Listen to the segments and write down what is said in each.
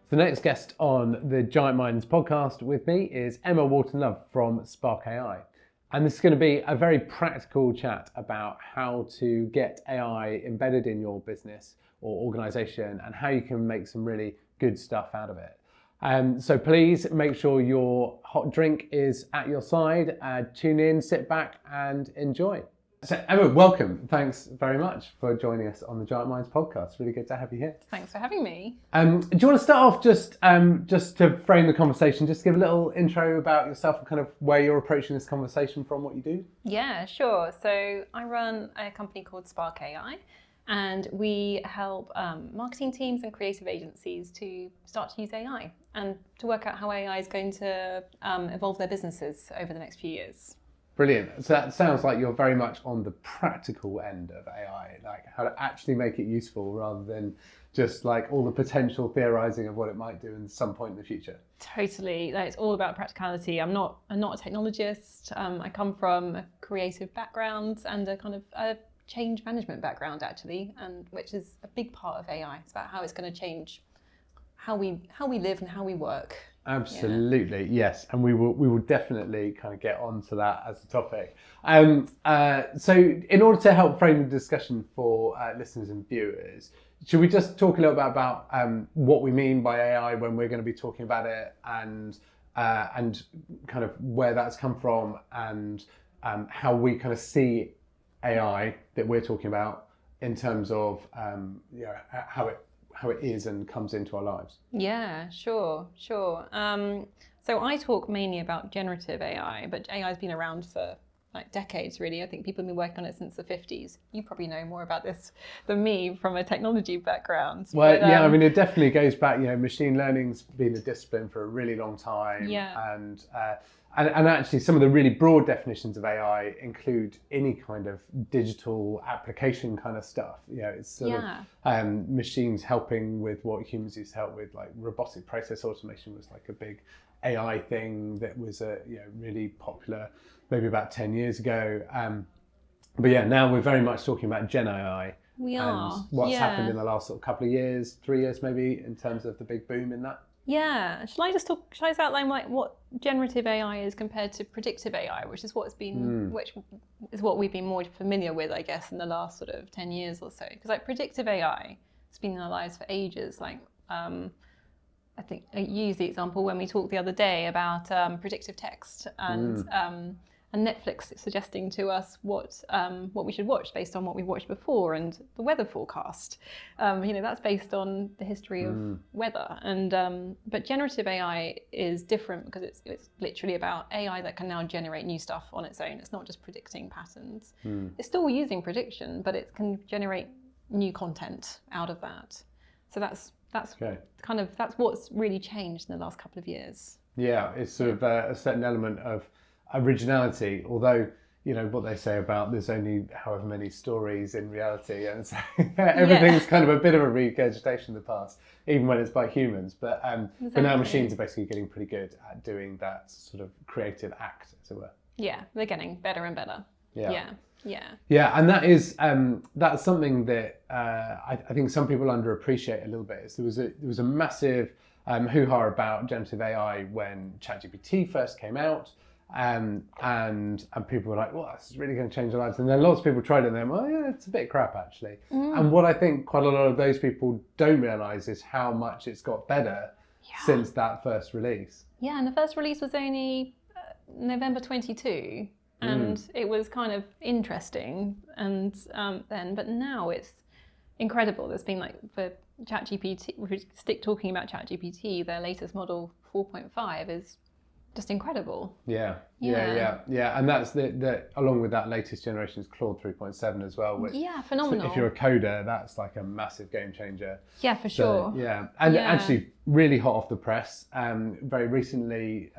The next guest on the Giant Minds podcast with me is Emma Wharton Love from Spark AI. And this is going to be a very practical chat about how to get AI embedded in your business or organization and how you can make some really good stuff out of it. So please make sure your hot drink is at your side. Tune in, sit back and enjoy. So Emma, welcome. Thanks very much for joining us on the Giant Minds podcast. Really good to have you here. Thanks for having me. Do you want to start off just to frame the conversation, just give a little intro about yourself and kind of where you're approaching this conversation from, what you do? Yeah, sure. So I run a company called Spark AI, and we help marketing teams and creative agencies to start to use AI and to work out how AI is going to evolve their businesses over the next few years. Brilliant. So that sounds like you're very much on the practical end of AI, like how to actually make it useful rather than just like all the potential theorizing of what it might do in some point in the future. Totally. Like, it's all about practicality. I'm not a technologist. I come from a creative background and a kind of a change management background, actually, and which is a big part of AI. It's about how it's going to change how we live and how we work. Absolutely, yeah. Yes, and we will definitely kind of get onto that as a topic. So in order to help frame the discussion for listeners and viewers, should we just talk a little bit about what we mean by AI when we're going to be talking about it, and kind of where that's come from, and how we kind of see AI that we're talking about in terms of how it is and comes into our lives? Yeah, sure. So I talk mainly about generative AI, but AI has been around for like decades, really. I think people have been working on it since the 50s. You probably know more about this than me from a technology background. Well, yeah, I mean, it definitely goes back, machine learning's been a discipline for a really long time. Yeah. And actually some of the really broad definitions of AI include any kind of digital application kind of stuff. It's sort of machines helping with what humans used to help with, like robotic process automation was like a big AI thing that was really popular maybe about 10 years ago. But yeah, now we're very much talking about Gen AI. And what's happened in the last sort of couple of years, 3 years maybe, in terms of the big boom in that. Yeah. Shall I just outline like what generative AI is compared to predictive AI, which is what we've been more familiar with, I guess, in the last sort of 10 years or so. Because like predictive AI has been in our lives for ages. Like I think I used the example when we talked the other day about predictive text and Netflix suggesting to us what we should watch based on what we've watched before, and the weather forecast. That's based on the history of weather. And but generative AI is different because it's literally about AI that can now generate new stuff on its own. It's not just predicting patterns. It's still using prediction, but it can generate new content out of that. So that's what's really changed in the last couple of years. Yeah, it's sort of a certain element of originality, although what they say about there's only however many stories in reality, and so everything's kind of a bit of a regurgitation of the past, even when it's by humans. But now machines are basically getting pretty good at doing that sort of creative act, as it were. Yeah, they're getting better and better. Yeah, and that is that's something that I think some people underappreciate a little bit. So there was a massive hoo-ha about generative AI when ChatGPT first came out. And people were like, well, this is really going to change our lives. And then lots of people tried it and they're like, oh yeah, it's a bit crap actually. And what I think quite a lot of those people don't realise is how much it's got better since that first release. Yeah, and the first release was only November 22, and it was kind of interesting. And but now it's incredible. There's been like for ChatGPT, if we stick talking about ChatGPT, their latest model 4.5 is just incredible. Yeah. And that's the along with that latest generation is Claude 3.7 as well. Which, phenomenal. If you're a coder, that's like a massive game changer. Yeah, for sure. Actually really hot off the press. Very recently,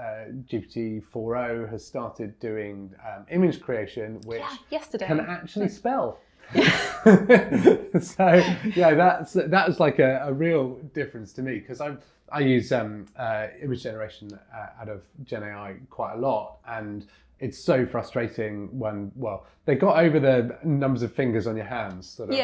GPT 4.0 has started doing image creation, which yesterday can actually spell. So that's like a real difference to me, because I use image generation out of Gen AI quite a lot, and it's so frustrating when, well, they got over the numbers of fingers on your hands sort of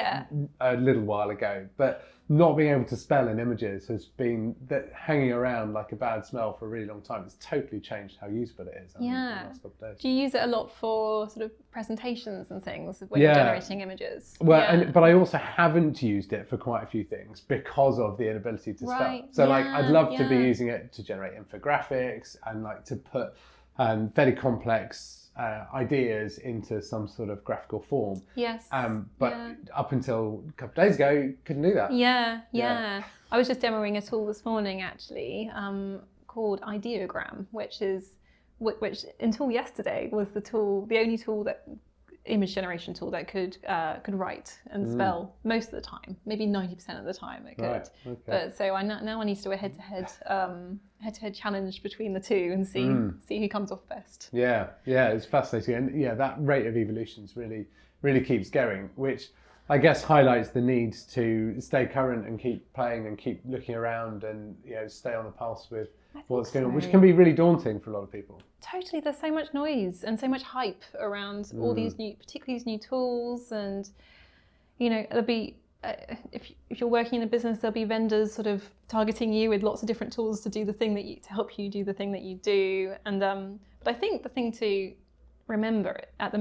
a little while ago, but not being able to spell in images has been hanging around like a bad smell for a really long time. It's totally changed how useful it is. In the last couple of days. Do you use it a lot for sort of presentations and things when you're generating images? Well, but I also haven't used it for quite a few things because of the inability to spell. So like, I'd love to be using it to generate infographics and like to put fairly complex ideas into some sort of graphical form. Yes. But up until a couple of days ago, couldn't do that. Yeah. I was just demoing a tool this morning actually called Ideogram, which until yesterday was the only tool that image generation tool that could write and spell most of the time, maybe 90% of the time it could. Right, okay. But so now I need to do a head-to-head challenge between the two and see who comes off best. Yeah, it's fascinating, and that rate of evolution really keeps going, which I guess highlights the need to stay current and keep playing and keep looking around and stay on the pulse with what's going on, which can be really daunting for a lot of people. Totally, there's so much noise and so much hype around all these particularly these new tools, and there'll be if you're working in a business, there'll be vendors sort of targeting you with lots of different tools to do the thing to help you do the thing that you do, and but I think the thing to remember at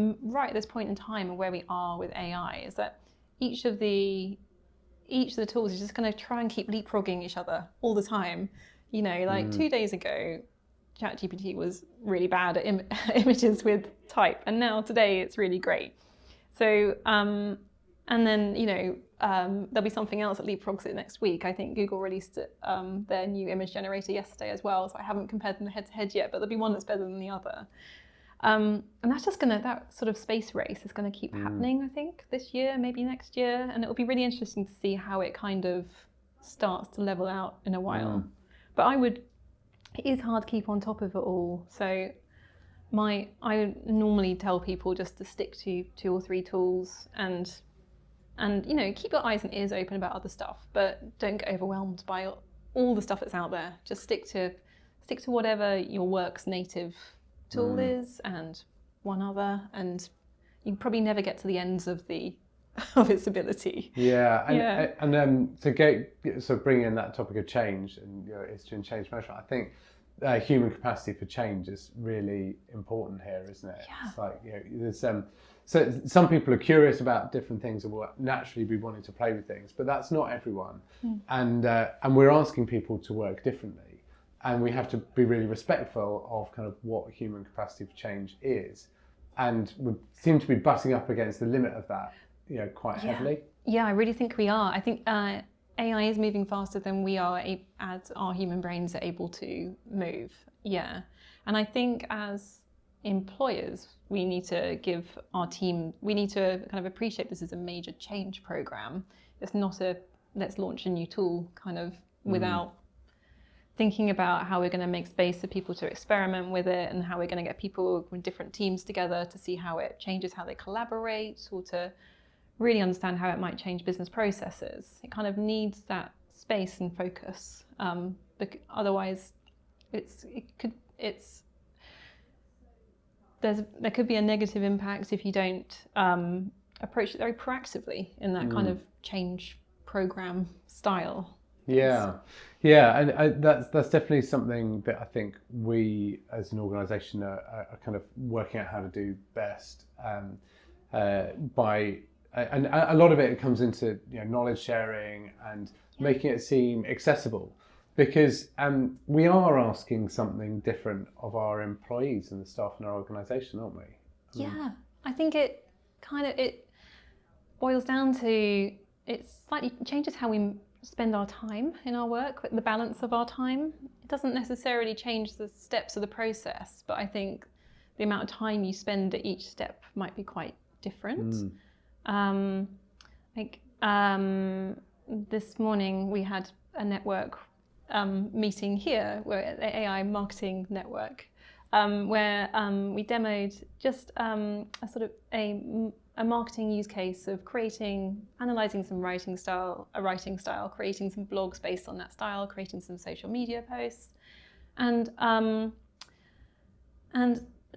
this point in time and where we are with AI is that each of the tools is just going to try and keep leapfrogging each other all the time. 2 days ago, ChatGPT was really bad at images with type, and now today it's really great. So, and then there'll be something else that leapfrogs it next week. I think Google released their new image generator yesterday as well, so I haven't compared them head to head yet, but there'll be one that's better than the other. And that's just that sort of space race is going to keep happening, I think, this year, maybe next year, and it'll be really interesting to see how it kind of starts to level out in a while. But it is hard to keep on top of it all. So I normally tell people just to stick to 2 or 3 tools and keep your eyes and ears open about other stuff, but don't get overwhelmed by all the stuff that's out there. Just stick to whatever your work's native tool is and one other, and you probably never get to the ends of its ability. And to sort of bring in that topic of change and history and change management, I think human capacity for change is really important here, isn't it? It's like there's so some people are curious about different things and will naturally be wanting to play with things, but that's not everyone. And we're asking people to work differently, and we have to be really respectful of kind of what human capacity for change is, and we seem to be butting up against the limit of that quite heavily. I really think we are. I think AI is moving faster than we are as our human brains are able to move. And I think as employers, we need to kind of appreciate this as a major change program. It's not let's launch a new tool kind of without thinking about how we're going to make space for people to experiment with it, and how we're going to get people from different teams together to see how it changes how they collaborate, or to really understand how it might change business processes. It kind of needs that space and focus. Otherwise, there could be a negative impact if you don't approach it very proactively in that kind of change program style. And that's definitely something that I think we as an organisation are kind of working out how to do best by. And a lot of it comes into knowledge sharing and making it seem accessible, because we are asking something different of our employees and the staff in our organisation, aren't we? I think it boils down to it slightly changes how we spend our time in our work, the balance of our time. It doesn't necessarily change the steps of the process, but I think the amount of time you spend at each step might be quite different. This morning we had a network meeting here, where the AI marketing network, where we demoed just a sort of a marketing use case of analysing some writing style, creating some blogs based on that style, creating some social media posts, and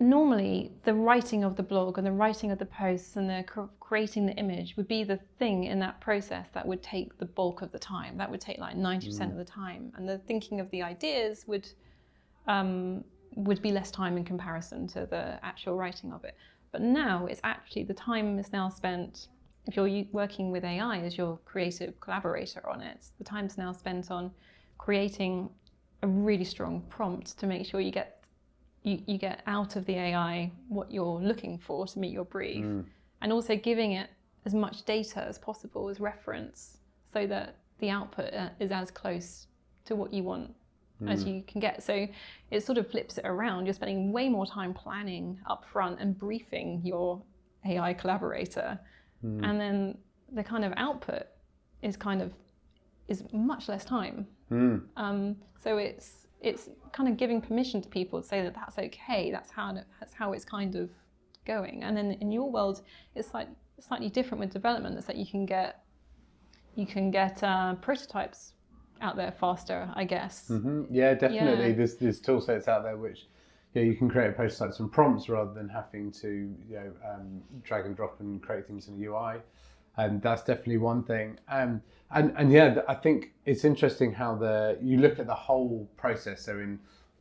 normally the writing of the blog and the writing of the posts and the creating the image would be the thing in that process that would take the bulk of the time. That would take like 90% of the time, and the thinking of the ideas would be less time in comparison to the actual writing of it. But now it's actually, the time is now spent, if you're working with AI as your creative collaborator on it, the time's now spent on creating a really strong prompt to make sure you get out of the AI what you're looking for to meet your brief, and also giving it as much data as possible as reference so that the output is as close to what you want as you can get. So it sort of flips it around. You're spending way more time planning up front and briefing your AI collaborator, and then the kind of output is much less time. So it's kind of giving permission to people to say that that's okay. That's how it's kind of going. And then in your world, it's slightly different with development. It's that you can get prototypes out there faster, I guess. Yeah, definitely. Yeah. There's tool sets out there which you can create prototypes and prompts rather than having to drag and drop and create things in a UI. And that's definitely one thing. And yeah, I think it's interesting how you look at the whole process. So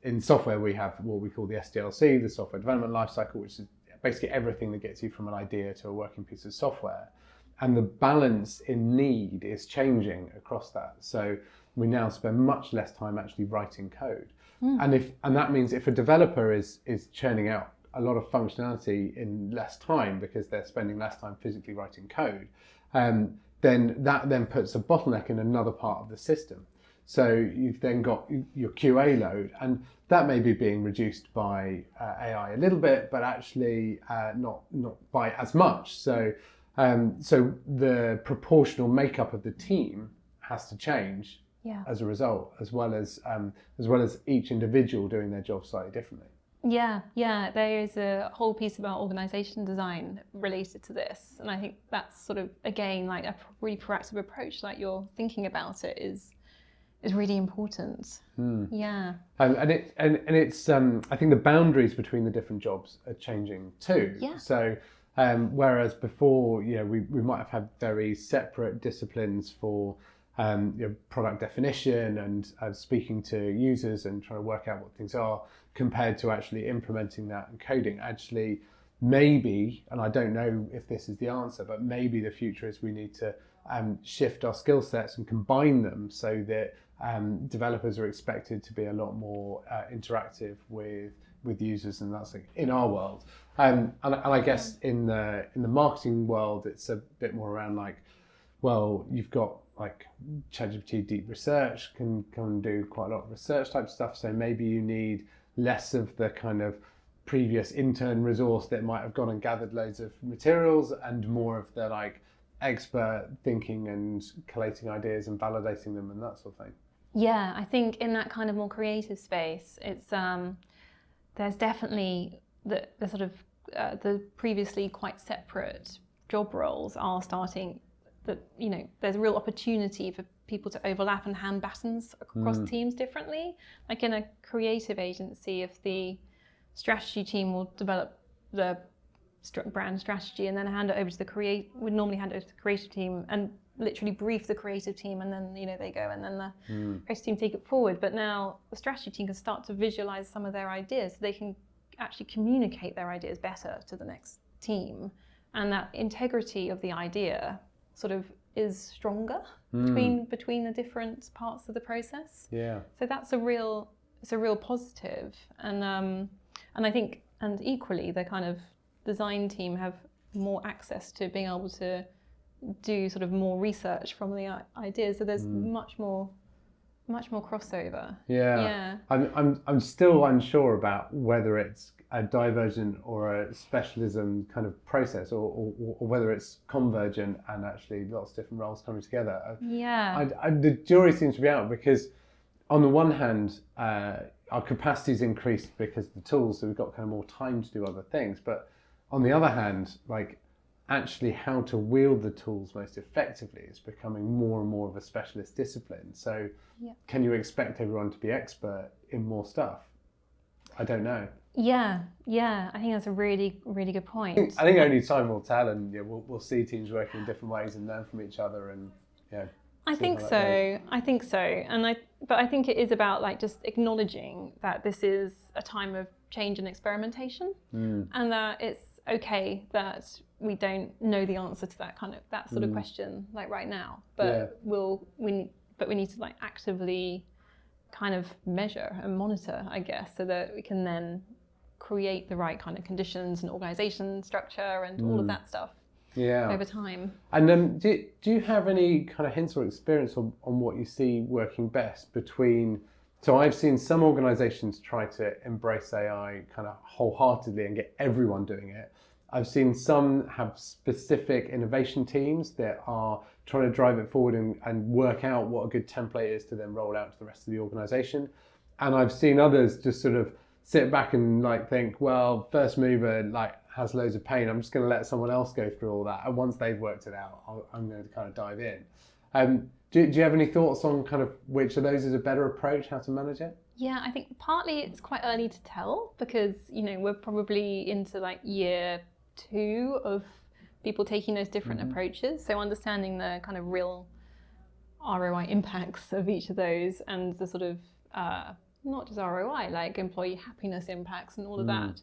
in software, we have what we call the SDLC, the software development lifecycle, which is basically everything that gets you from an idea to a working piece of software. And the balance in need is changing across that. So we now spend much less time actually writing code. And that means if a developer is churning out a lot of functionality in less time because they're spending less time physically writing code, then that puts a bottleneck in another part of the system. So you've then got your QA load, and that may be being reduced by AI a little bit, but actually not by as much. So the proportional makeup of the team has to change as a result, as well as each individual doing their job slightly differently. Yeah, there is a whole piece about organisation design related to this, and I think that's sort of, again, like a really proactive approach, like you're thinking about it is really important. Yeah. And it's I think the boundaries between the different jobs are changing too. Yeah. So whereas before, we might have had very separate disciplines for product definition and speaking to users and trying to work out what things are, compared to actually implementing that and coding. Actually, maybe, and I don't know if this is the answer, but maybe the future is we need to shift our skill sets and combine them so that developers are expected to be a lot more interactive with users, and that's like in our world. And I guess in the marketing world, it's a bit more around like, well, you've got like ChatGPT Deep Research can come and do quite a lot of research type stuff. So maybe you need less of the kind of previous intern resource that might have gone and gathered loads of materials, and more of the like expert thinking and collating ideas and validating them and that sort of thing. Yeah, I think in that kind of more creative space, it's there's definitely the sort of the previously quite separate job roles are starting. That there's a real opportunity for people to overlap and hand battons across teams differently. Like in a creative agency, if the strategy team will develop the brand strategy and then hand it over to would normally hand it over to the creative team and literally brief the creative team, and then they go, and then the creative team take it forward. But now the strategy team can start to visualize some of their ideas, so they can actually communicate their ideas better to the next team, and that integrity of the idea sort of is stronger between the different parts of the process. Yeah. So that's a real positive, and I think, and equally the kind of design team have more access to being able to do sort of more research from the ideas. So there's much more crossover. Yeah. I'm still unsure about whether it's a divergent or a specialism kind of process, or whether it's convergent and actually lots of different roles coming together. Yeah. The jury seems to be out, because on the one hand, our capacity's increased because of the tools, so we've got kind of more time to do other things. But on the other hand, like actually how to wield the tools most effectively is becoming more and more of a specialist discipline. So can you expect everyone to be expert in more stuff? I don't know. Yeah, yeah. I think that's a really, really good point. I think only time will tell, and we'll see teams working in different ways and learn from each other, and I see think how that goes. so. I think so. But I think it is about like just acknowledging that this is a time of change and experimentation, and that it's okay that we don't know the answer to that sort of question like right now. But we need to like actively kind of measure and monitor, I guess, so that we can then create the right kind of conditions and organization structure and all of that stuff over time. And do you have any kind of hints or experience on what you see working best between? So I've seen some organizations try to embrace AI kind of wholeheartedly and get everyone doing it. I've seen some have specific innovation teams that are trying to drive it forward and work out what a good template is to then roll out to the rest of the organization. And I've seen others just sort of sit back and like think, well, first mover like has loads of pain. I'm just going to let someone else go through all that. And once they've worked it out, I'm going to kind of dive in. Do you have any thoughts on kind of which of those is a better approach, how to manage it? Yeah, I think partly it's quite early to tell because, we're probably into like year 2 of people taking those different approaches. So understanding the kind of real ROI impacts of each of those and the sort of, not just ROI, like employee happiness impacts and all of that.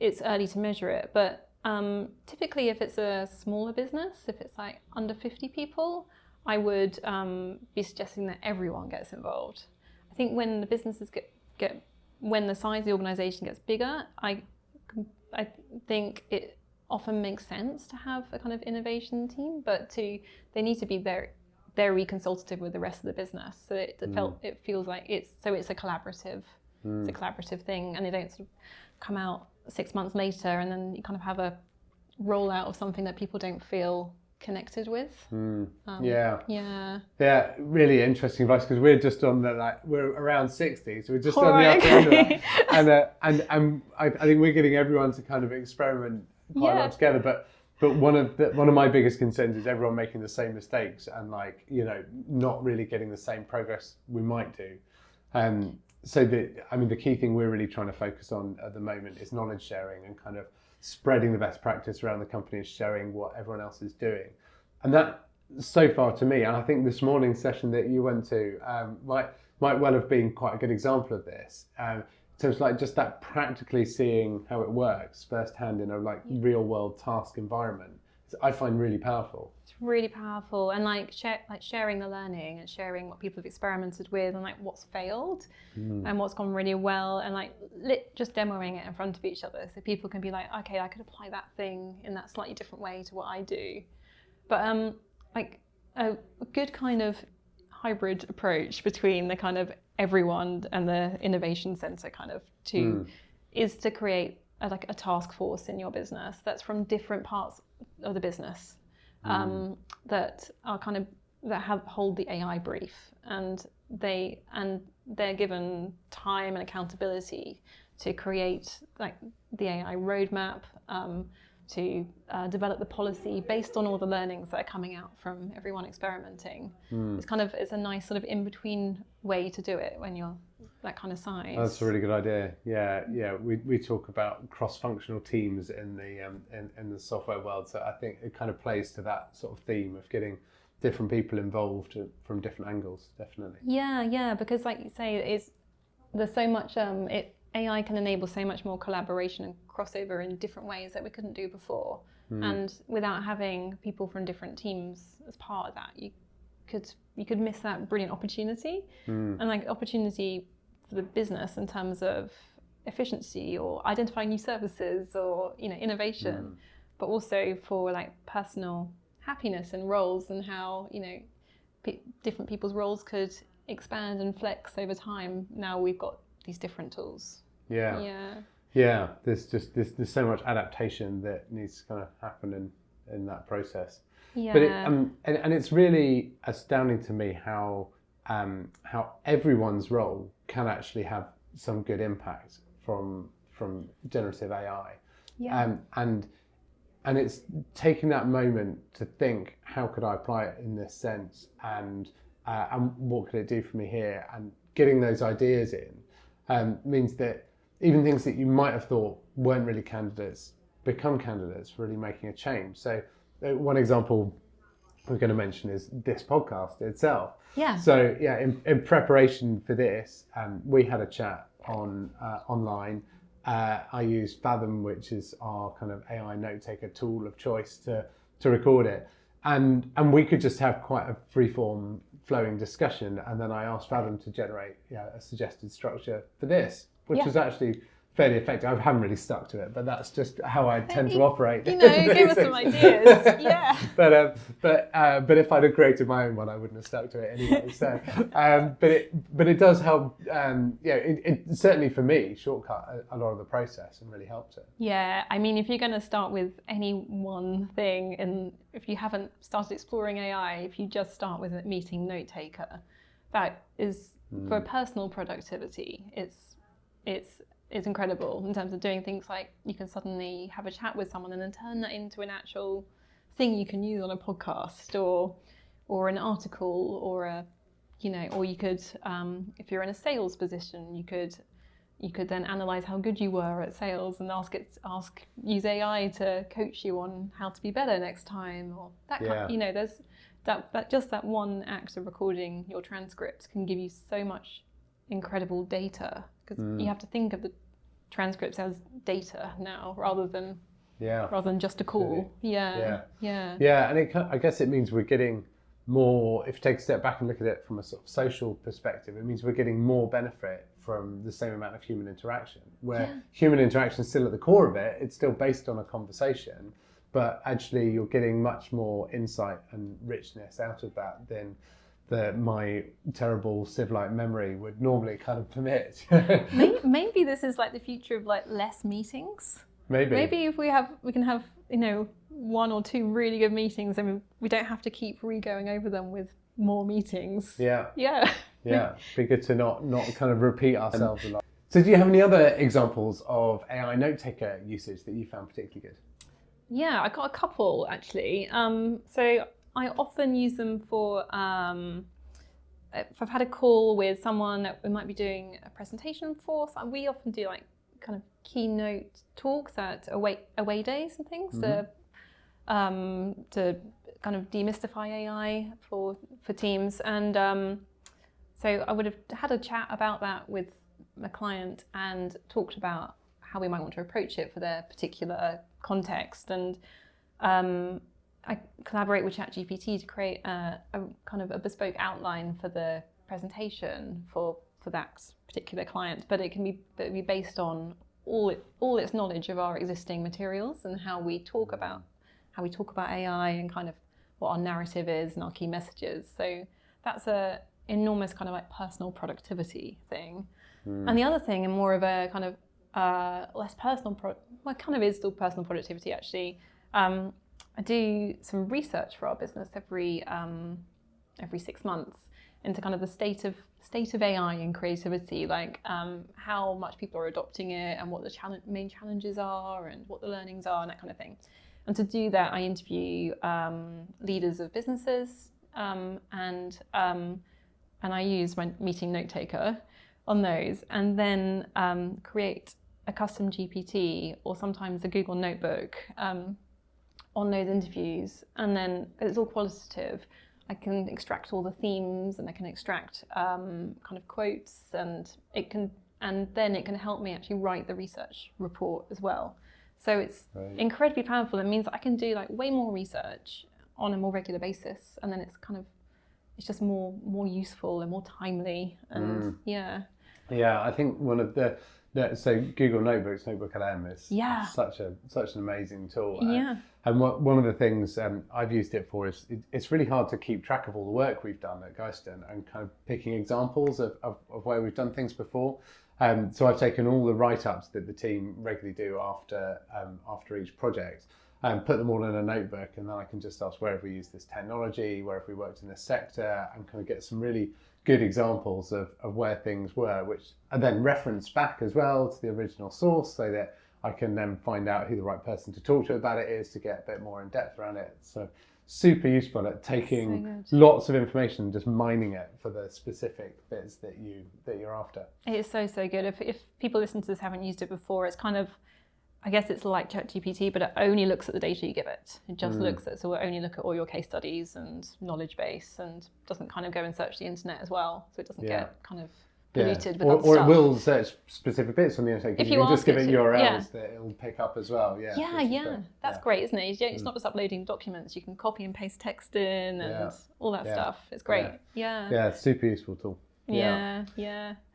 It's early to measure it. But typically if it's a smaller business, if it's like under 50 people, I would be suggesting that everyone gets involved. I think when the businesses when the size of the organization gets bigger, I think it often makes sense to have a kind of innovation team, but they need to be very consultative with the rest of the business. So it feels like it's a collaborative, it's a collaborative thing, and they don't sort of come out 6 months later and then you kind of have a rollout of something that people don't feel connected with. Really interesting advice because we're just on we're around 60, so we're just on the upper end of that, and I think we're getting everyone to kind of experiment quite a lot together, but one of my biggest concerns is everyone making the same mistakes and not really getting the same progress we might do. So the key thing we're really trying to focus on at the moment is knowledge sharing and kind of spreading the best practice around the company and showing what everyone else is doing. And that, so far to me, and I think this morning's session that you went to might well have been quite a good example of this. So it's like just that practically seeing how it works firsthand in a real world task environment, I find really powerful. It's really powerful, and sharing the learning and sharing what people have experimented with and what's failed and what's gone really well, and just demoing it in front of each other so people can be like, okay, I could apply that thing in that slightly different way to what I do. But a good kind of hybrid approach between the kind of everyone and the innovation center kind of is to create a task force in your business that's from different parts of the business that are kind of hold the AI brief, and they're given time and accountability to create the AI roadmap, to develop the policy based on all the learnings that are coming out from everyone experimenting. It's a nice sort of in-between way to do it when you're that kind of size. That's a really good idea. Yeah. We talk about cross-functional teams in the software world, so I think it kind of plays to that sort of theme of getting different people involved from different angles, definitely. Yeah, because like you say, there's so much, AI can enable so much more collaboration and crossover in different ways that we couldn't do before. And without having people from different teams as part of that, you could miss that brilliant opportunity. And opportunity for the business in terms of efficiency or identifying new services or innovation, but also for personal happiness and roles and how different people's roles could expand and flex over time. Now we've got these different tools. Yeah. There's so much adaptation that needs to kind of happen in that process. But and it's really astounding to me how everyone's role can actually have some good impact from generative AI. And it's taking that moment to think, how could I apply it in this sense, and what could it do for me here, and getting those ideas in means that even things that you might have thought weren't really candidates become candidates for really making a change. So one example we're going to mention is this podcast itself. Yeah. So yeah, in preparation for this, we had a chat online. I used Fathom, which is our kind of AI note taker tool of choice to record it, and we could just have quite a free-form flowing discussion, and then I asked Fathom to generate a suggested structure for this, which was actually fairly effective. I haven't really stuck to it, but that's just how I tend to operate. Give us some ideas. Yeah. But if I'd have created my own one, I wouldn't have stuck to it anyway. So, but it does help. It certainly for me shortcut a lot of the process and really helped it. Yeah, I mean, if you're going to start with any one thing, and if you haven't started exploring AI, if you just start with a meeting note taker, that is for personal productivity. It's incredible in terms of doing things like you can suddenly have a chat with someone and then turn that into an actual thing you can use on a podcast or an article or or you could if you're in a sales position you could then analyze how good you were at sales and use AI to coach you on how to be better next time or that kind there's that just that one act of recording your transcripts can give you so much incredible data. Because you have to think of the transcripts as data now, rather than just a call. Yeah. And I guess it means we're getting more. If you take a step back and look at it from a sort of social perspective, it means we're getting more benefit from the same amount of human interaction. Where human interaction is still at the core of it, it's still based on a conversation, but actually you're getting much more insight and richness out of that than my terrible sieve-like memory would normally kind of permit. maybe this is like the future of like less meetings. Maybe if we can have one or two really good meetings, and we don't have to keep going over them with more meetings. Yeah. Be good to not kind of repeat ourselves a lot. So do you have any other examples of AI note taker usage that you found particularly good? Yeah, I got a couple actually. So I often use them for, if I've had a call with someone that we might be doing a presentation for, so we often do like kind of keynote talks at away days and things to kind of demystify AI for teams. And so I would have had a chat about that with a client and talked about how we might want to approach it for their particular context. And I collaborate with ChatGPT to create a kind of a bespoke outline for the presentation for that particular client, but it can be based on all its knowledge of our existing materials and how we talk about AI and kind of what our narrative is and our key messages. So that's a enormous kind of like personal productivity thing. And the other thing, and more of a kind of less personal, kind of is still personal productivity actually. I do some research for our business every 6 months into kind of the state of AI and creativity, like how much people are adopting it and what the main challenges are and what the learnings are and that kind of thing. And to do that, I interview leaders of businesses and I use my meeting note taker on those, and then create a custom GPT or sometimes a Google Notebook on those interviews, and then it's all qualitative. I can extract all the themes and I can extract kind of quotes, and then it can help me actually write the research report as well. So it's incredibly powerful. It means that I can do like way more research on a more regular basis, and then it's just more useful and more timely. And I think one of the so Google Notebooks, Notebook LM is such an amazing tool. And one of the things I've used it for is it's really hard to keep track of all the work we've done at Geiston and kind of picking examples of where we've done things before. So I've taken all the write-ups that the team regularly do after each project and put them all in a notebook, and then I can just ask where have we used this technology, where have we worked in this sector, and kind of get some really good examples of where things were, which are then referenced back as well to the original source, so that I can then find out who the right person to talk to about it is to get a bit more in depth around it. So super useful at taking lots of information and just mining it for the specific bits that you're after. It is so good. If people listening to this haven't used it before, it's kind of, I guess it's like ChatGPT, but it only looks at the data you give it. It just looks at, so it only look at all your case studies and knowledge base, and doesn't kind of go and search the internet as well. So it doesn't get kind of polluted with other or stuff. It will search specific bits on the internet. If you can just give it URLs that it'll pick up as well. That's great, isn't it? It's not just uploading documents. You can copy and paste text in and all that stuff. It's great. Yeah, super useful tool. Yeah.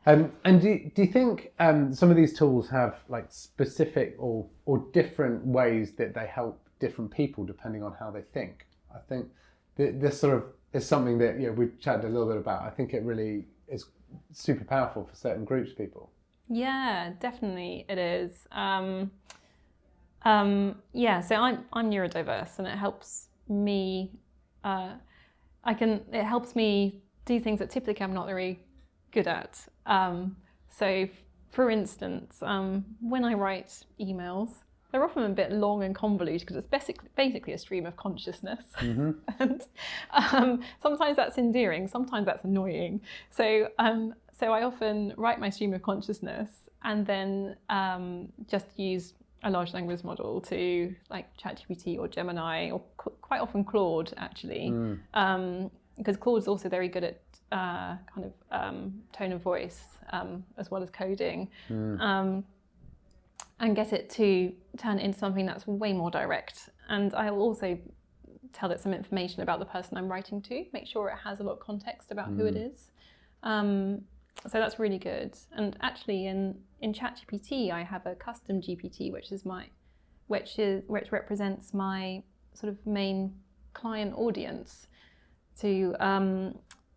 And do you think some of these tools have like specific or different ways that they help different people depending on how they think? I think this sort of is something that we've chatted a little bit about. I think it really is super powerful for certain groups of people. Yeah, definitely it is. So I'm neurodiverse, and it helps me. It helps me do things that typically I'm not very good at. So, for instance, when I write emails, they're often a bit long and convoluted because it's basically a stream of consciousness. Mm-hmm. And sometimes that's endearing, sometimes that's annoying. So I often write my stream of consciousness and then just use a large language model to, like, ChatGPT or Gemini, or quite often Claude, actually. Because Claude's also very good at tone of voice as well as coding. And get it to turn it into something that's way more direct. And I will also tell it some information about the person I'm writing to, make sure it has a lot of context about who it is. So that's really good. And actually in ChatGPT, I have a custom GPT, which represents my sort of main client audience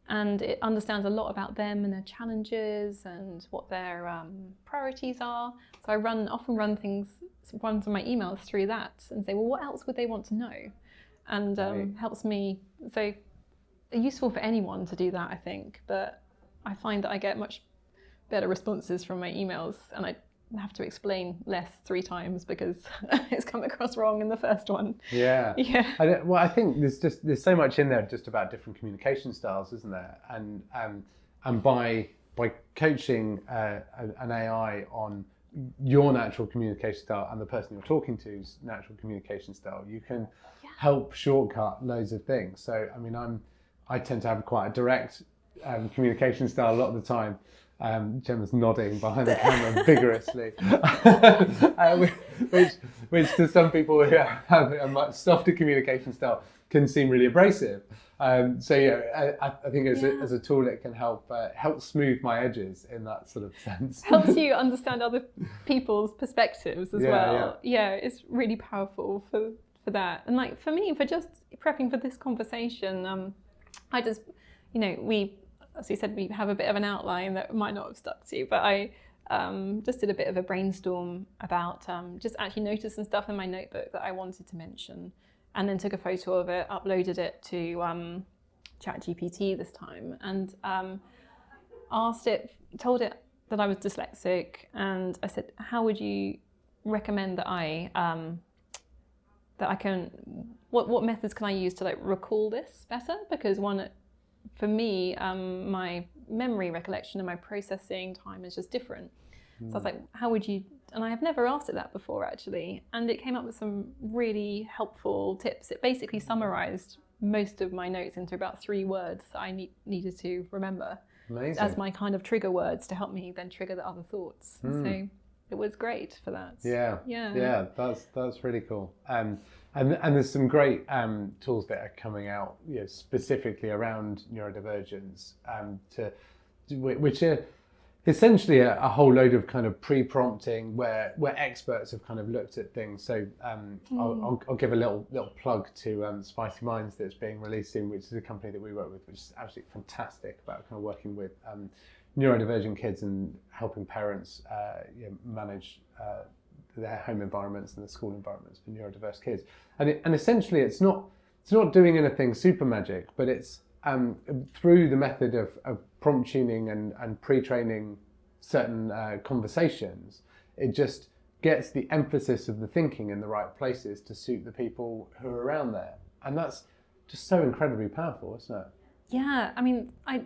and it understands a lot about them and their challenges and what their priorities are. So I often run some of my emails through that and say, well, what else would they want to know? And helps me. So useful for anyone to do that, I think. But I find that I get much better responses from my emails, and I have to explain less 3 times because it's come across wrong in the first one. Yeah. I think there's so much in there just about different communication styles, isn't there? And by coaching an AI on your natural communication style and the person you're talking to's natural communication style, you can help shortcut loads of things. So I mean, I tend to have quite a direct communication style a lot of the time. Gemma's nodding behind the camera vigorously, which to some people who have a much softer communication style can seem really abrasive. I think as a tool it can help smooth my edges in that sort of sense. Helps you understand other people's perspectives as well. Yeah, it's really powerful for that. And like for me, for just prepping for this conversation, I just, as you said, we have a bit of an outline that might not have stuck to, but I just did a bit of a brainstorm about just actually noticed some stuff in my notebook that I wanted to mention, and then took a photo of it, uploaded it to ChatGPT this time, and told it that I was dyslexic, and I said, how would you recommend that what methods can I use to like recall this better? Because for me, my memory recollection and my processing time is just different. So I was like, how would you, and I have never asked it that before actually, and it came up with some really helpful tips. It basically summarized most of my notes into about 3 words that I needed to remember. Amazing. As my kind of trigger words to help me then trigger the other thoughts. So it was great for that. Yeah, that's really cool. And there's some great tools that are coming out, specifically around neurodivergence, which are essentially a whole load of kind of pre-prompting where experts have kind of looked at things. So I'll give a little plug to Spicy Minds that's being released soon, which is a company that we work with, which is absolutely fantastic about kind of working with neurodivergent kids and helping parents manage their home environments and the school environments for neurodiverse kids. And essentially it's not doing anything super magic, but it's through the method of prompt tuning and pre-training certain conversations, it just gets the emphasis of the thinking in the right places to suit the people who are around there. And that's just so incredibly powerful, isn't it? Yeah, I mean, I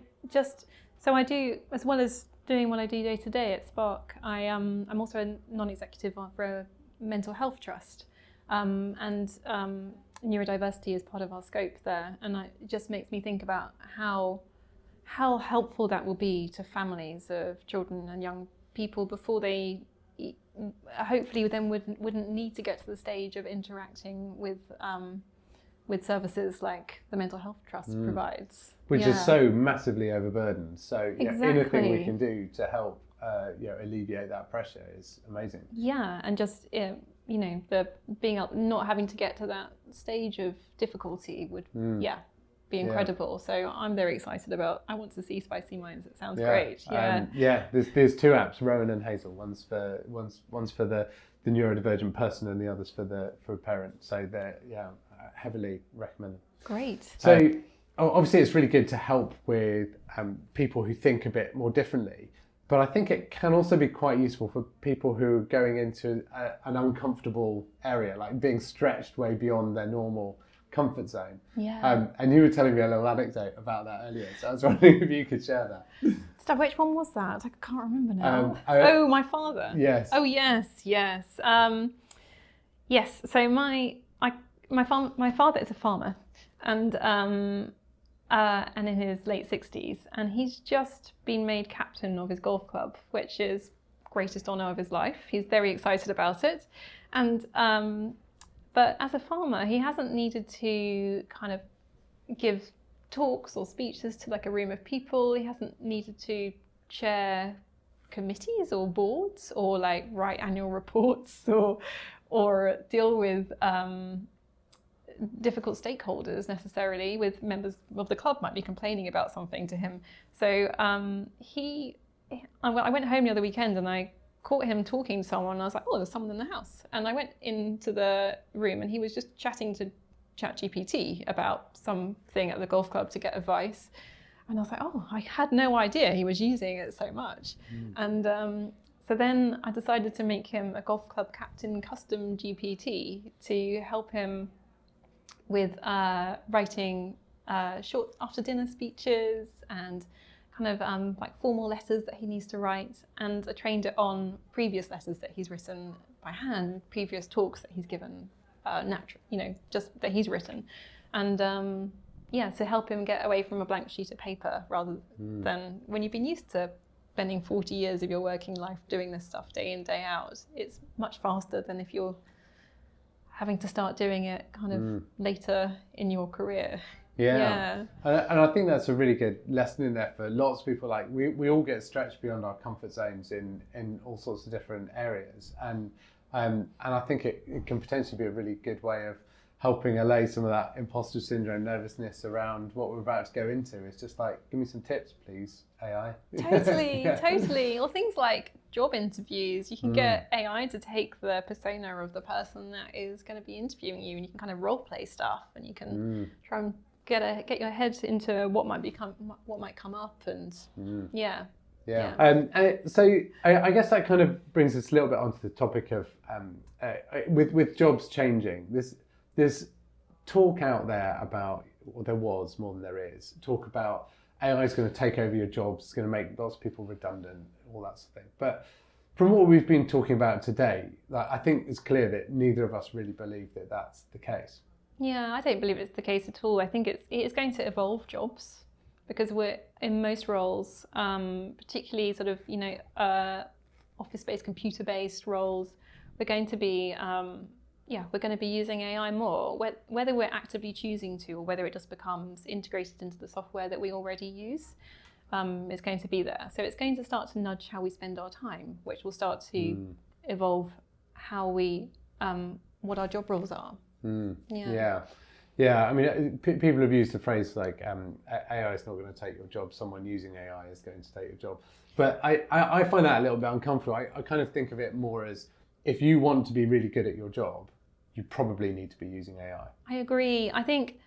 do, as well as doing what I do day to day at Spark, I'm also a non-executive for a mental health trust, and neurodiversity is part of our scope there, and it just makes me think about how helpful that will be to families of children and young people before they hopefully then wouldn't need to get to the stage of interacting with services like the Mental Health Trust provides. Which is so massively overburdened. So anything we can do to help alleviate that pressure is amazing. Yeah, and just the not having to get to that stage of difficulty would be incredible. So I'm very excited about. I want to see Spicy Minds. It sounds great. Yeah. There's two apps, Rowan and Hazel. One's for the neurodivergent person, and the other's for a parent. So they're heavily recommended. Great. So obviously it's really good to help with people who think a bit more differently. But I think it can also be quite useful for people who are going into an uncomfortable area, like being stretched way beyond their normal comfort zone. Yeah. And you were telling me a little anecdote about that earlier, so I was wondering if you could share that. Stop, which one was that? I can't remember now. My father. Yes. Oh yes. Yes. So my father is a farmer, and in his late 60s, and he's just been made captain of his golf club, which is greatest honour of his life. He's very excited about it, and but as a farmer, he hasn't needed to kind of give talks or speeches to like a room of people. He hasn't needed to chair committees or boards or like write annual reports or deal with difficult stakeholders necessarily. With members of the club might be complaining about something to him. So I went home the other weekend and I caught him talking to someone, and I was like, oh, there's someone in the house. And I went into the room and he was just chatting to ChatGPT about something at the golf club to get advice. And I was like, oh, I had no idea he was using it so much. And so then I decided to make him a golf club captain custom GPT to help him with writing short after dinner speeches and kind of like formal letters that he needs to write. And I trained it on previous letters that he's written by hand, previous talks that he's given, just that he's written. And to help him get away from a blank sheet of paper rather than when you've been used to spending 40 years of your working life doing this stuff day in, day out. It's much faster than if you're having to start doing it kind of later in your career. Yeah. And I think that's a really good lesson in there for lots of people. Like we all get stretched beyond our comfort zones in all sorts of different areas. And I think it can potentially be a really good way of helping allay some of that imposter syndrome, nervousness around what we're about to go into. It's just like, give me some tips, please, AI. Totally. Or things like job interviews. You can get AI to take the persona of the person that is going to be interviewing you, and you can kind of role play stuff, and you can try and get your head into what might come up, and so I guess that kind of brings us a little bit onto the topic of with jobs changing. There's talk out there about, or there was more than there is, talk about AI is going to take over your jobs, it's going to make lots of people redundant, all that sort of thing. But from what we've been talking about today, I think it's clear that neither of us really believe that that's the case. Yeah, I don't believe it's the case at all. I think it's going to evolve jobs, because we're in most roles, particularly sort of office-based, computer-based roles, we're going to be we're going to be using AI more, whether we're actively choosing to or whether it just becomes integrated into the software that we already use. Is going to be there. So it's going to start to nudge how we spend our time, which will start to evolve how we what our job roles are. I mean, people have used the phrase like AI is not going to take your job, someone using AI is going to take your job. But I find that a little bit uncomfortable. I kind of think of it more as, if you want to be really good at your job, you probably need to be using AI. I agree. I think,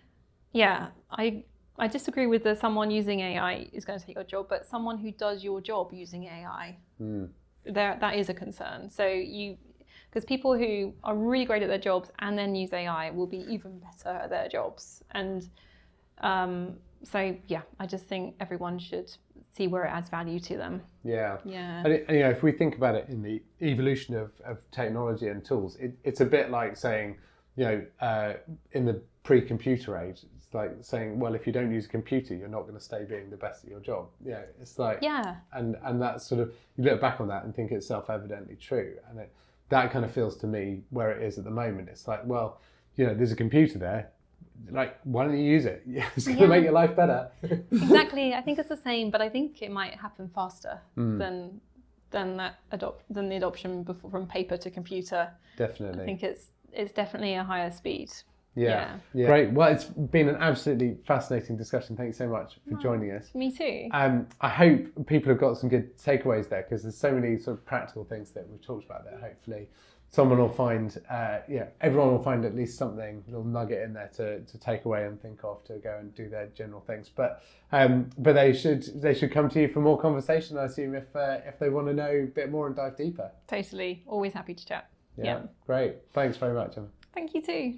I disagree with the someone using AI is going to take your job, but someone who does your job using AI, that is a concern. So because people who are really great at their jobs and then use AI will be even better at their jobs. And so, yeah, I just think everyone should see where it adds value to them. Yeah. Yeah. And if we think about it in the evolution of technology and tools, it's a bit like saying, in the pre-computer age, it's like saying, well, if you don't use a computer, you're not going to stay being the best at your job. It's like, and that's sort of, you look back on that and think it's self-evidently true. And that kind of feels to me where it is at the moment. It's like, well, there's a computer there. Like, why don't you use it? It's going to make your life better. Exactly. I think it's the same, but I think it might happen faster than the adoption from paper to computer. Definitely. I think it's definitely a higher speed. Yeah. Great. Well, it's been an absolutely fascinating discussion. Thanks so much for joining us. Me too. I hope people have got some good takeaways there, because there's so many sort of practical things that we've talked about there. Hopefully someone will find, everyone will find at least something, a little nugget in there to take away and think of, to go and do their general things. But they should come to you for more conversation, I assume, if they want to know a bit more and dive deeper. Totally. Always happy to chat. Yeah. Great. Thanks very much, Emma. Thank you too.